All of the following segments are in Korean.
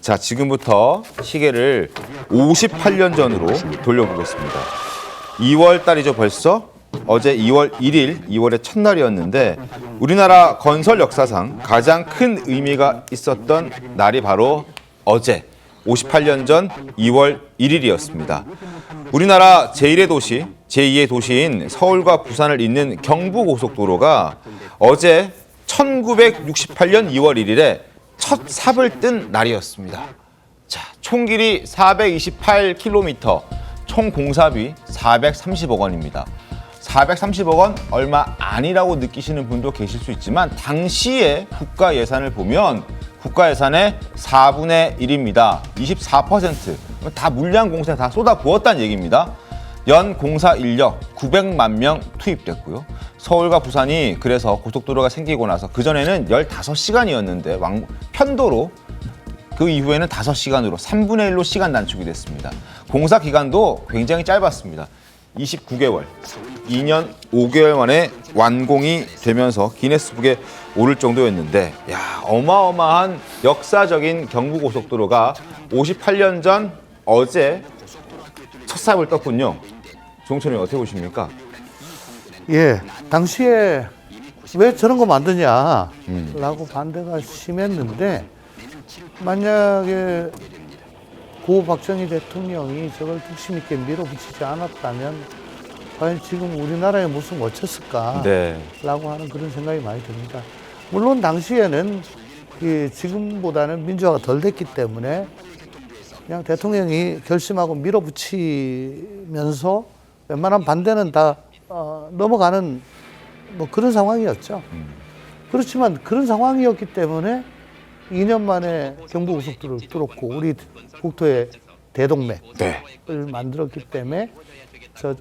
자, 지금부터 시계를 58년 전으로 돌려보겠습니다. 2월 달이죠, 벌써? 어제 2월 1일, 2월의 첫날이었는데 우리나라 건설 역사상 가장 큰 의미가 있었던 날이 바로 어제 58년 전 2월 1일이었습니다. 우리나라 제1의 도시, 제2의 도시인 서울과 부산을 잇는 경부고속도로가 어제 1968년 2월 1일에 첫 삽을 뜬 날이었습니다. 자, 총 길이 428km, 총 공사비 430억 원입니다. 430억 원 얼마 아니라고 느끼시는 분도 계실 수 있지만 당시의 국가 예산을 보면 국가 예산의 4분의 1입니다. 24%. 다 물량 공사에 다 쏟아 부었다는 얘기입니다. 연 공사 인력 900만 명 투입됐고요. 서울과 부산이 그래서 고속도로가 생기고 나서 그전에는 15시간이었는데 편도로 그 이후에는 5시간으로 3분의 1로 시간 단축이 됐습니다. 공사 기간도 굉장히 짧았습니다. 29개월, 2년 5개월 만에 완공이 되면서 기네스북에 오를 정도였는데 어마어마한 역사적인 경부고속도로가 58년 전 어제 첫 삽을 떴군요. 종천이 어떻게 보십니까? 예, 당시에 왜 저런 거 만드냐라고 반대가 심했는데 만약에 고 박정희 대통령이 저걸 뚝심 있게 밀어붙이지 않았다면 과연 지금 우리나라에 무슨 어쳤을까라고 하는 그런 생각이 많이 듭니다. 물론 당시에는 지금보다는 민주화가 덜 됐기 때문에 그냥 대통령이 결심하고 밀어붙이면서 웬만한 반대는 다 넘어가는 뭐 그런 상황이었죠. 그렇지만 그런 상황이었기 때문에 2년 만에 경부고속도로를 뚫었고 우리 국토의 대동맥을 만들었기 때문에 또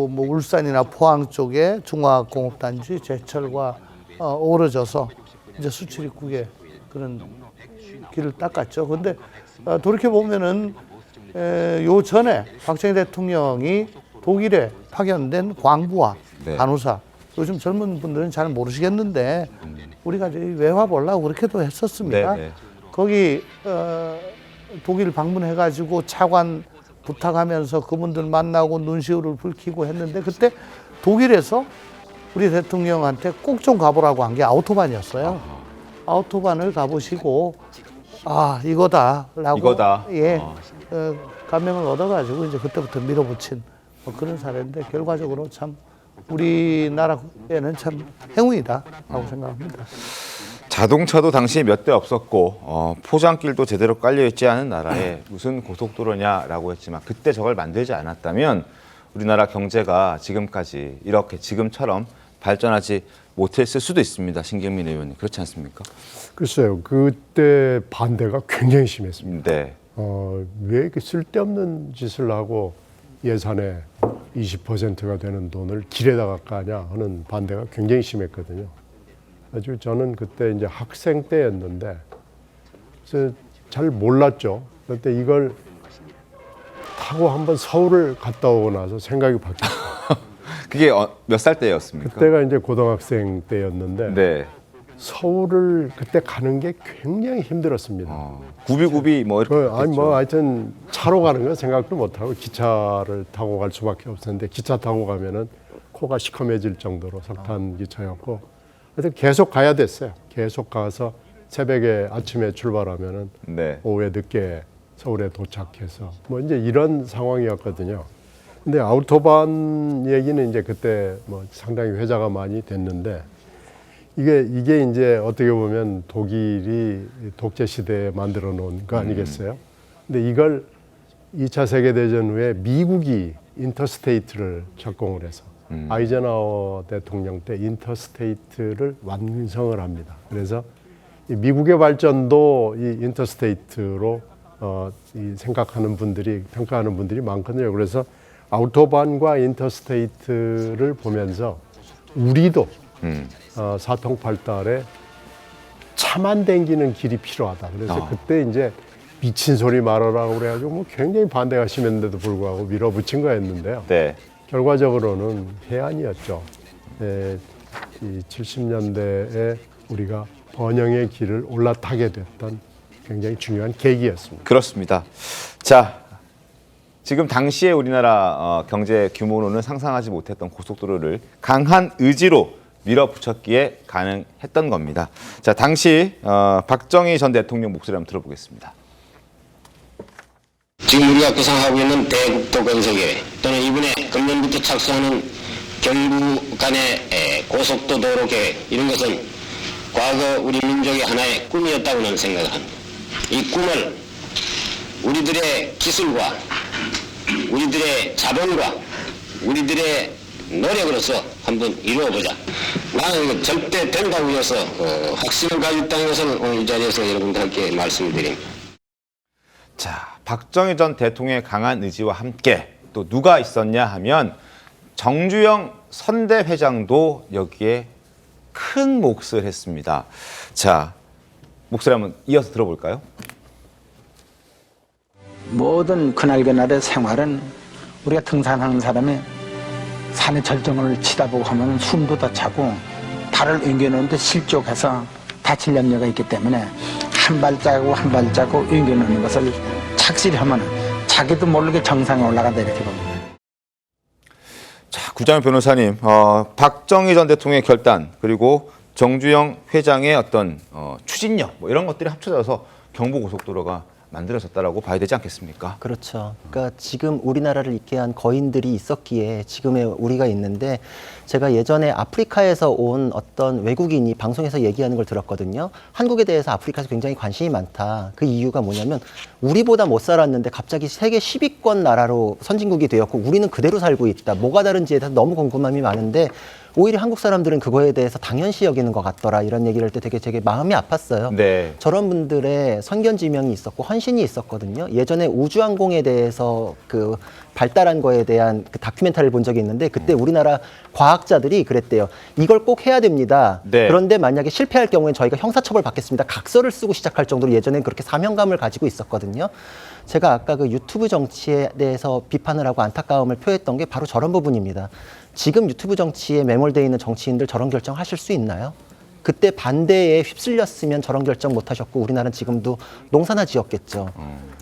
뭐 울산이나 포항 쪽에 중화공업단지 제철과 어우러져서 이제 수출 입국에 그런 길을 닦았죠. 근데 돌이켜 보면은 요 전에 박정희 대통령이 독일에 파견된 광부와 간호사, 요즘 젊은 분들은 잘 모르시겠는데 우리가 이제 외화 보려고 그렇게도 했었습니다. 거기 독일 방문해가지고 차관 부탁하면서 그분들 만나고 눈시울을 붉히고 했는데 그때 독일에서 우리 대통령한테 꼭 좀 가보라고 한 게 아우토반이었어요. 아우토반을 가보시고 이거다라고 감명을 얻어가지고 이제 그때부터 밀어붙인 뭐 그런 사례인데 결과적으로 참 우리나라에는 참 행운이다라고 생각합니다. 자동차도 당시에 몇 대 없었고 포장길도 제대로 깔려있지 않은 나라에 무슨 고속도로냐라고 했지만 그때 저걸 만들지 않았다면 우리나라 경제가 지금까지 이렇게 지금처럼 발전하지 못했을 수도 있습니다. 신경민 의원님. 그렇지 않습니까? 글쎄요. 그때 반대가 굉장히 심했습니다. 네. 왜 이렇게 쓸데없는 짓을 하고 예산의 20%가 되는 돈을 길에다가 까냐 하는 반대가 굉장히 심했거든요. 아주 저는 그때 이제 학생 때였는데 그래서 잘 몰랐죠. 그때 이걸 타고 한번 서울을 갔다 오고 나서 생각이 바뀌었어요. 그게 몇 살 때였습니까? 그때가 이제 고등학생 때였는데 네. 서울을 그때 가는 게 굉장히 힘들었습니다. 구비구비 뭐 이렇게 하여튼 차로 가는 건 생각도 못 하고 기차를 타고 갈 수밖에 없었는데 기차 타고 가면은 코가 시커매질 정도로 석탄 기차였고 하여튼 계속 가야 됐어요. 계속 가서 새벽에 아침에 출발하면은 오후에 늦게 서울에 도착해서 뭐 이제 이런 상황이었거든요. 근데 아우토반 얘기는 이제 그때 뭐 상당히 회자가 많이 됐는데 이게 이제 어떻게 보면 독일이 독재 시대에 만들어 놓은 거 아니겠어요? 근데 이걸 2차 세계대전 후에 미국이 인터스테이트를 착공을 해서 아이젠하워 대통령 때 인터스테이트를 완성을 합니다. 그래서 이 미국의 발전도 이 인터스테이트로 생각하는 분들이 평가하는 분들이 많거든요. 그래서 아우토반과 인터스테이트를 보면서 우리도 사통팔달에 차만 댕기는 길이 필요하다. 그래서 그때 이제 미친 소리 말아라 그래가지고 뭐 굉장히 반대가 심했는데도 불구하고 밀어붙인 거였는데요. 결과적으로는 해안이었죠. 이 70년대에 우리가 번영의 길을 올라타게 됐던 굉장히 중요한 계기였습니다. 그렇습니다. 자, 지금 당시에 우리나라 경제 규모로는 상상하지 못했던 고속도로를 강한 의지로 밀어붙였기에 가능했던 겁니다. 자, 당시 박정희 전 대통령 목소리 한번 들어보겠습니다. 지금 우리가 구상하고 있는 대국도 건설계획 또는 이번에 금년부터 착수하는 경부 간의 고속도 도로 계획 이런 것은 과거 우리 민족의 하나의 꿈이었다고 저는 생각을 합니다. 이 꿈을 우리들의 기술과 우리들의 자본과 우리들의 노력으로서 한번 이루어보자. 나는 이거 절대 된다고 해서 확신을 가지고 있다는 것을 오늘 이 자리에서 여러분들께 말씀드립니다. 자, 박정희 전 대통령의 강한 의지와 함께 또 누가 있었냐 하면 정주영 선대 회장도 여기에 큰 몫을 했습니다. 자, 목소리 한번 이어서 들어볼까요? 모든 그날그날의 생활은 우리가 등산하는 사람이 산의 절정을 치다보고 하면 숨도 더 차고 발을 옮겨놓는데 실족해서 다칠 염려가 있기 때문에 한 발자국 한 발자국 옮겨놓는 것을 착실히 하면 자기도 모르게 정상에 올라간다 이렇게 봅니다. 자, 구장현 변호사님, 박정희 전 대통령의 결단 그리고 정주영 회장의 어떤 추진력 뭐 이런 것들이 합쳐져서 경부고속도로가 만들어졌다라고 봐야 되지 않겠습니까? 그렇죠. 그러니까 지금 우리나라를 있게 한 거인들이 있었기에 지금의 우리가 있는데 제가 예전에 아프리카에서 온 어떤 외국인이 방송에서 얘기하는 걸 들었거든요. 한국에 대해서 아프리카에서 굉장히 관심이 많다. 그 이유가 뭐냐면 우리보다 못 살았는데 갑자기 세계 10위권 나라로 선진국이 되었고 우리는 그대로 살고 있다. 뭐가 다른지에 대해서 너무 궁금함이 많은데 오히려 한국 사람들은 그거에 대해서 당연시 여기는 것 같더라. 이런 얘기를 할 때 되게 마음이 아팠어요. 네. 저런 분들의 선견지명이 있었고 헌신이 있었거든요. 예전에 우주항공에 대해서 그 발달한 거에 대한 그 다큐멘터리를 본 적이 있는데 그때 우리나라 과학자들이 그랬대요. 이걸 꼭 해야 됩니다. 네. 그런데 만약에 실패할 경우엔 저희가 형사처벌 받겠습니다. 각서를 쓰고 시작할 정도로 예전엔 그렇게 사명감을 가지고 있었거든요. 제가 아까 그 유튜브 정치에 대해서 비판을 하고 안타까움을 표했던 게 바로 저런 부분입니다. 지금 유튜브 정치에 매몰되어 있는 정치인들 저런 결정 하실 수 있나요? 그때 반대에 휩쓸렸으면 저런 결정 못 하셨고 우리나라는 지금도 농사나 지었겠죠.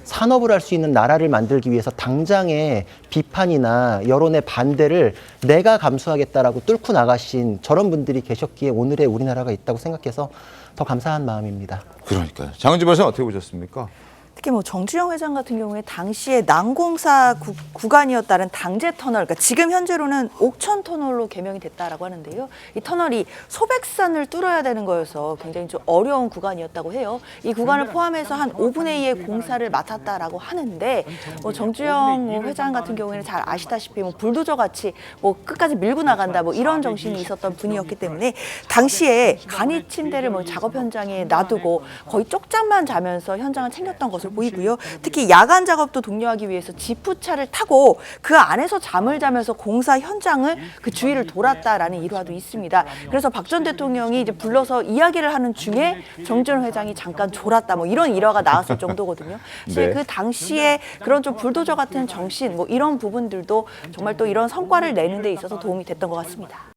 산업을 할 수 있는 나라를 만들기 위해서 당장의 비판이나 여론의 반대를 내가 감수하겠다라고 뚫고 나가신 저런 분들이 계셨기에 오늘의 우리나라가 있다고 생각해서 더 감사한 마음입니다. 그러니까요. 장은지 변호사는 어떻게 보셨습니까? 특히 뭐 정주영 회장 같은 경우에 당시에 난공사 구간이었다는 당제 터널, 그러니까 지금 현재로는 옥천 터널로 개명이 됐다라고 하는데요. 이 터널이 소백산을 뚫어야 되는 거여서 굉장히 좀 어려운 구간이었다고 해요. 이 구간을 포함해서 한 5분의 2의 공사를 맡았다라고 하는데 정주영 회장 같은 경우에는 잘 아시다시피 뭐 불도저 같이 뭐 끝까지 밀고 나간다 뭐 이런 정신이 있었던 분이었기 때문에 당시에 간이 침대를 뭐 작업 현장에 놔두고 거의 쪽잠만 자면서 현장을 챙겼던 것을 보이고요. 특히 야간 작업도 독려하기 위해서 지프차를 타고 그 안에서 잠을 자면서 공사 현장을 그 주위를 돌았다라는 일화도 있습니다. 그래서 박 전 대통령이 이제 불러서 이야기를 하는 중에 정주영 회장이 잠깐 졸았다 뭐 이런 일화가 나왔을 정도거든요. 사실 네. 그 당시에 그런 좀 불도저 같은 정신 뭐 이런 부분들도 정말 또 이런 성과를 내는 데 있어서 도움이 됐던 것 같습니다.